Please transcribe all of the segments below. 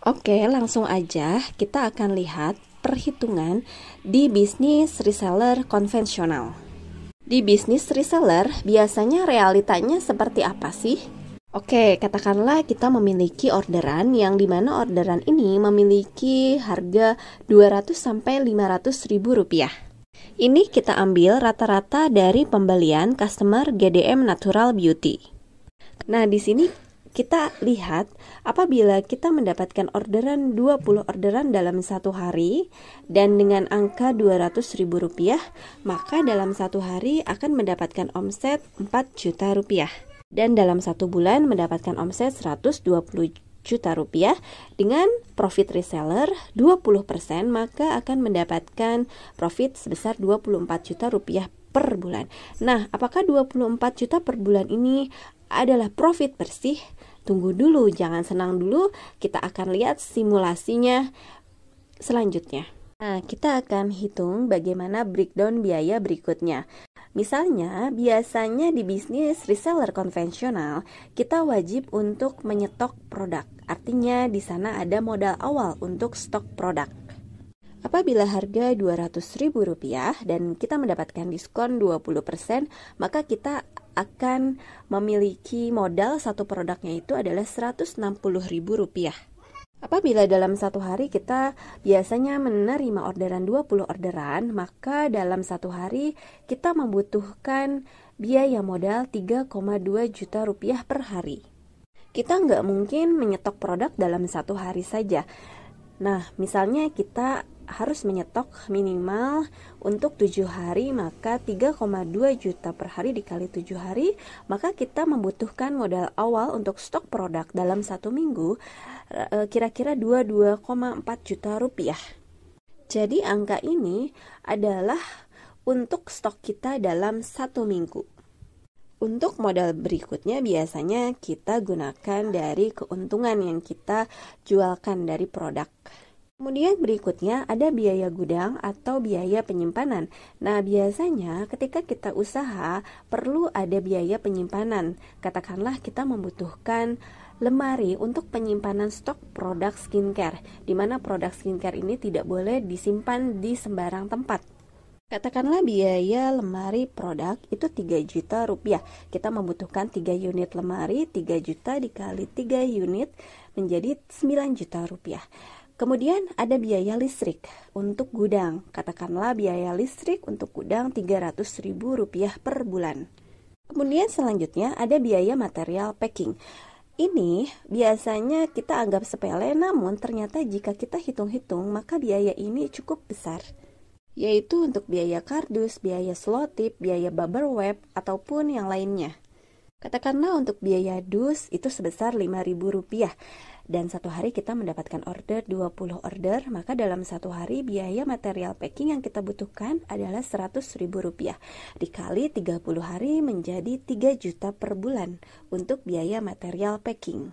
Oke, langsung aja kita akan lihat perhitungan di bisnis reseller konvensional. Di bisnis reseller, biasanya realitanya seperti apa sih? Oke, katakanlah kita memiliki orderan yang dimana orderan ini memiliki harga 200-500 ribu rupiah. Ini kita ambil rata-rata dari pembelian customer GDM Natural Beauty. Nah, di sini kita lihat apabila kita mendapatkan orderan 20 orderan dalam satu hari dan dengan angka 200 ribu rupiah, maka dalam satu hari akan mendapatkan omset 4 juta rupiah. Dan dalam satu bulan mendapatkan omset 120 juta rupiah. Dengan profit reseller 20%, maka akan mendapatkan profit sebesar 24 juta rupiah per bulan. Nah, apakah 24 juta per bulan ini adalah profit bersih? Tunggu dulu, jangan senang dulu, kita akan lihat simulasinya selanjutnya. Nah, kita akan hitung bagaimana breakdown biaya berikutnya. Misalnya, biasanya di bisnis reseller konvensional, kita wajib untuk menyetok produk. Artinya, di sana ada modal awal untuk stok produk. Apabila harga 200 ribu rupiah dan kita mendapatkan diskon 20%, maka kita akan memiliki modal satu produknya itu adalah 160 ribu rupiah. Apabila dalam satu hari kita biasanya menerima orderan 20 orderan, maka dalam satu hari kita membutuhkan biaya modal 3,2 juta rupiah per hari. Kita nggak mungkin menyetok produk dalam satu hari saja. Nah, misalnya kita harus menyetok minimal untuk 7 hari, maka 3,2 juta per hari dikali 7 hari, maka kita membutuhkan modal awal untuk stok produk dalam satu minggu kira-kira 22,4 juta rupiah. Jadi angka ini adalah untuk stok kita dalam satu minggu. Untuk modal berikutnya biasanya kita gunakan dari keuntungan yang kita jualkan dari produk. Kemudian berikutnya ada biaya gudang atau biaya penyimpanan. Nah, biasanya ketika kita usaha perlu ada biaya penyimpanan. Katakanlah kita membutuhkan lemari untuk penyimpanan stok produk skincare, di mana produk skincare ini tidak boleh disimpan di sembarang tempat. Katakanlah biaya lemari produk itu 3 juta rupiah. Kita membutuhkan 3 unit lemari, 3 juta dikali 3 unit menjadi 9 juta rupiah. Kemudian ada biaya listrik untuk gudang. Katakanlah biaya listrik untuk gudang 300 ribu rupiah per bulan. Kemudian selanjutnya ada biaya material packing. Ini biasanya kita anggap sepele, namun ternyata jika kita hitung-hitung maka biaya ini cukup besar, yaitu untuk biaya kardus, biaya selotip, biaya bubble wrap, ataupun yang lainnya. Katakanlah untuk biaya dus itu sebesar 5.000 rupiah. Dan satu hari kita mendapatkan order 20 order, maka dalam satu hari biaya material packing yang kita butuhkan adalah 100 ribu rupiah. Dikali 30 hari menjadi 3 juta per bulan untuk biaya material packing.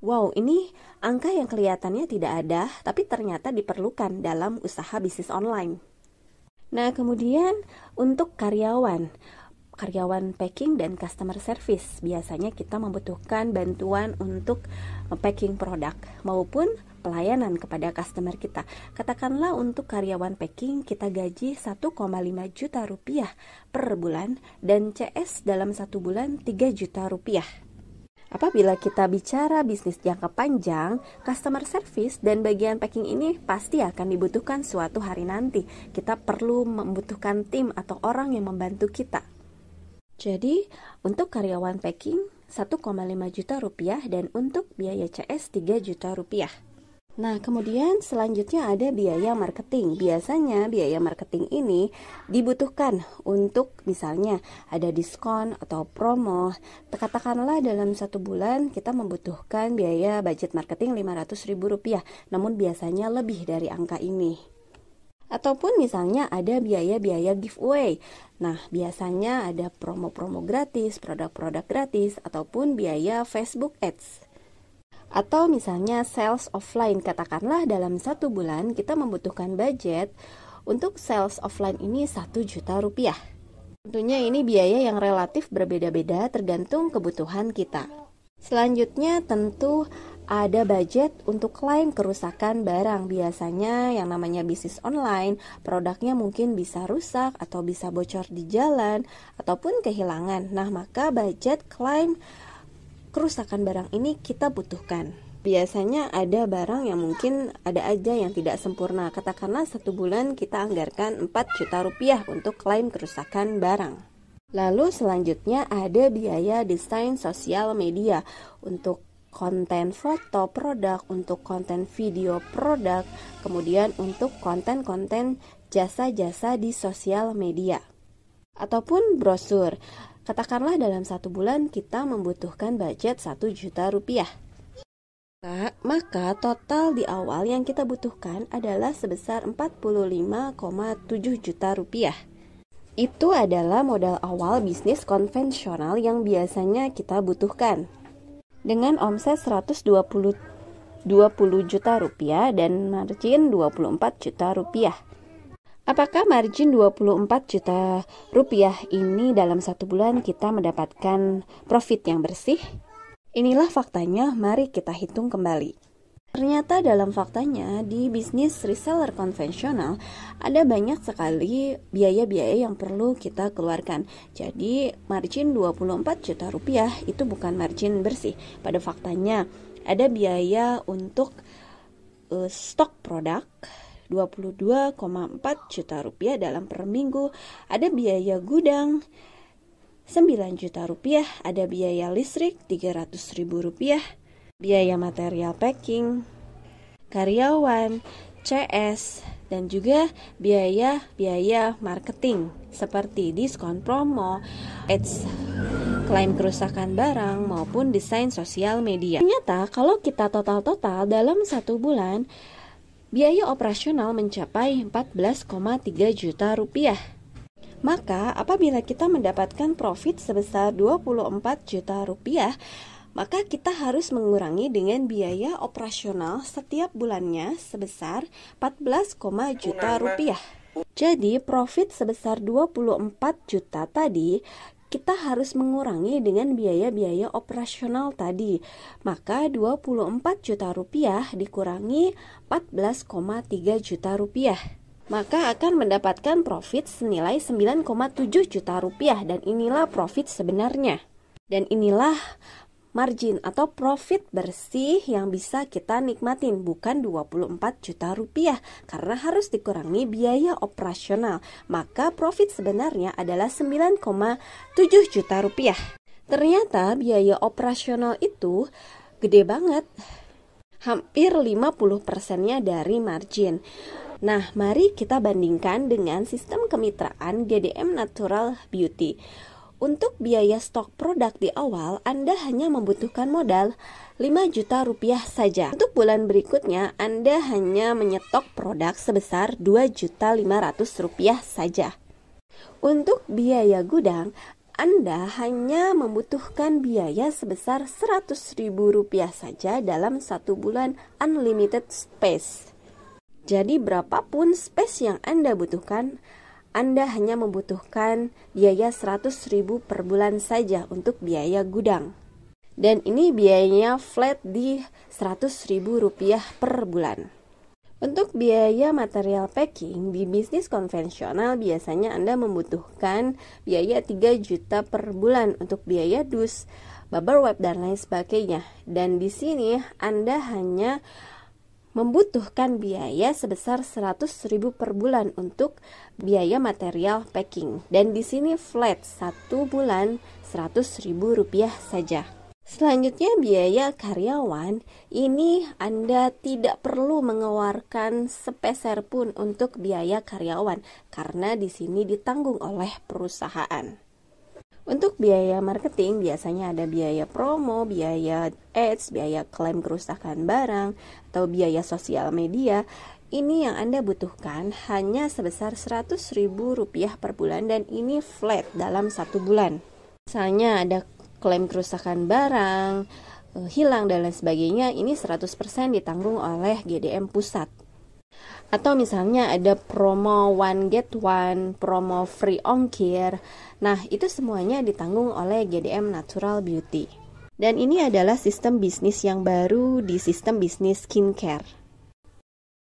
Wow, ini angka yang kelihatannya tidak ada, tapi ternyata diperlukan dalam usaha bisnis online. Nah, kemudian untuk karyawan packing dan customer service, biasanya kita membutuhkan bantuan untuk packing produk maupun pelayanan kepada customer kita. Katakanlah untuk karyawan packing kita gaji 1,5 juta rupiah per bulan dan CS dalam satu bulan 3 juta rupiah. Apabila kita bicara bisnis jangka panjang, customer service dan bagian packing ini pasti akan dibutuhkan suatu hari nanti. Kita perlu membutuhkan tim atau orang yang membantu kita. Jadi, untuk karyawan packing 1,5 juta rupiah dan untuk biaya CS 3 juta rupiah. Nah, kemudian selanjutnya ada biaya marketing. Biasanya biaya marketing ini dibutuhkan untuk misalnya ada diskon atau promo. Katakanlah dalam satu bulan kita membutuhkan biaya budget marketing 500 ribu rupiah, namun biasanya lebih dari angka ini. Ataupun misalnya ada biaya-biaya giveaway. Nah, biasanya ada promo-promo gratis, produk-produk gratis, ataupun biaya Facebook Ads. Atau misalnya sales offline, katakanlah dalam satu bulan kita membutuhkan budget untuk sales offline ini 1 juta rupiah. Tentunya ini biaya yang relatif berbeda-beda tergantung kebutuhan kita. Selanjutnya tentu ada budget untuk klaim kerusakan barang. Biasanya yang namanya bisnis online, produknya mungkin bisa rusak atau bisa bocor di jalan ataupun kehilangan. Nah, maka budget klaim kerusakan barang ini kita butuhkan. Biasanya ada barang yang mungkin ada aja yang tidak sempurna. Katakanlah 1 bulan kita anggarkan 4 juta rupiah untuk klaim kerusakan barang. Lalu selanjutnya ada biaya desain sosial media untuk konten foto produk, untuk konten video produk, kemudian untuk konten-konten jasa-jasa di sosial media. Ataupun brosur. Katakanlah dalam 1 bulan kita membutuhkan budget 1 juta rupiah. Maka total di awal yang kita butuhkan adalah sebesar 45,7 juta rupiah. Itu adalah modal awal bisnis konvensional yang biasanya kita butuhkan. Dengan omset 120 juta rupiah dan margin 24 juta rupiah. Apakah margin 24 juta rupiah ini dalam 1 bulan kita mendapatkan profit yang bersih? Inilah faktanya, mari kita hitung kembali. Ternyata dalam faktanya di bisnis reseller konvensional ada banyak sekali biaya-biaya yang perlu kita keluarkan. Jadi margin 24 juta rupiah itu bukan margin bersih. Pada faktanya ada biaya untuk stok produk 22,4 juta rupiah dalam per minggu. Ada biaya gudang 9 juta rupiah, ada biaya listrik 300.000 rupiah, biaya material packing, karyawan, CS, dan juga biaya marketing seperti diskon promo, ads, klaim kerusakan barang, maupun desain sosial media. Ternyata kalau kita total dalam 1 bulan, biaya operasional mencapai 14,3 juta rupiah. Maka apabila kita mendapatkan profit sebesar 24 juta rupiah, maka kita harus mengurangi dengan biaya operasional setiap bulannya sebesar 14, juta rupiah. Jadi profit sebesar 24 juta tadi kita harus mengurangi dengan biaya-biaya operasional tadi. Maka 24 juta rupiah dikurangi 14,3 juta rupiah. Maka akan mendapatkan profit senilai 9,7 juta rupiah, dan inilah profit sebenarnya. Dan inilah margin atau profit bersih yang bisa kita nikmatin, bukan 24 juta rupiah karena harus dikurangi biaya operasional. Maka profit sebenarnya adalah 9,7 juta rupiah. Ternyata biaya operasional itu gede banget, hampir 50%-nya dari margin. Nah, mari kita bandingkan dengan sistem kemitraan GDM Natural Beauty. Untuk biaya stok produk di awal, Anda hanya membutuhkan modal 5 juta rupiah saja. Untuk bulan berikutnya, Anda hanya menyetok produk sebesar 2.500.000 rupiah saja. Untuk biaya gudang, Anda hanya membutuhkan biaya sebesar 100.000 rupiah saja dalam 1 bulan unlimited space. Jadi berapapun space yang Anda butuhkan, Anda hanya membutuhkan biaya 100.000 per bulan saja untuk biaya gudang. Dan ini biayanya flat di 100.000 rupiah per bulan. Untuk biaya material packing di bisnis konvensional biasanya Anda membutuhkan biaya 3 juta per bulan untuk biaya dus, bubble wrap, dan lain sebagainya. Dan di sini Anda hanya membutuhkan biaya sebesar 100.000 per bulan untuk biaya material packing. Dan di sini flat 1 bulan 100.000 rupiah saja. Selanjutnya biaya karyawan. Ini Anda tidak perlu mengeluarkan sepeser pun untuk biaya karyawan karena di sini ditanggung oleh perusahaan. Untuk biaya marketing biasanya ada biaya promo, biaya ads, biaya klaim kerusakan barang, atau biaya sosial media. Ini yang Anda butuhkan hanya sebesar 100.000 rupiah per bulan, dan ini flat dalam 1 bulan. Misalnya ada klaim kerusakan barang, hilang dan lain sebagainya, ini 100% ditanggung oleh GDM pusat. Atau misalnya ada promo one get one, promo free ongkir. Nah, itu semuanya ditanggung oleh GDM Natural Beauty. Dan ini adalah sistem bisnis yang baru di sistem bisnis skincare.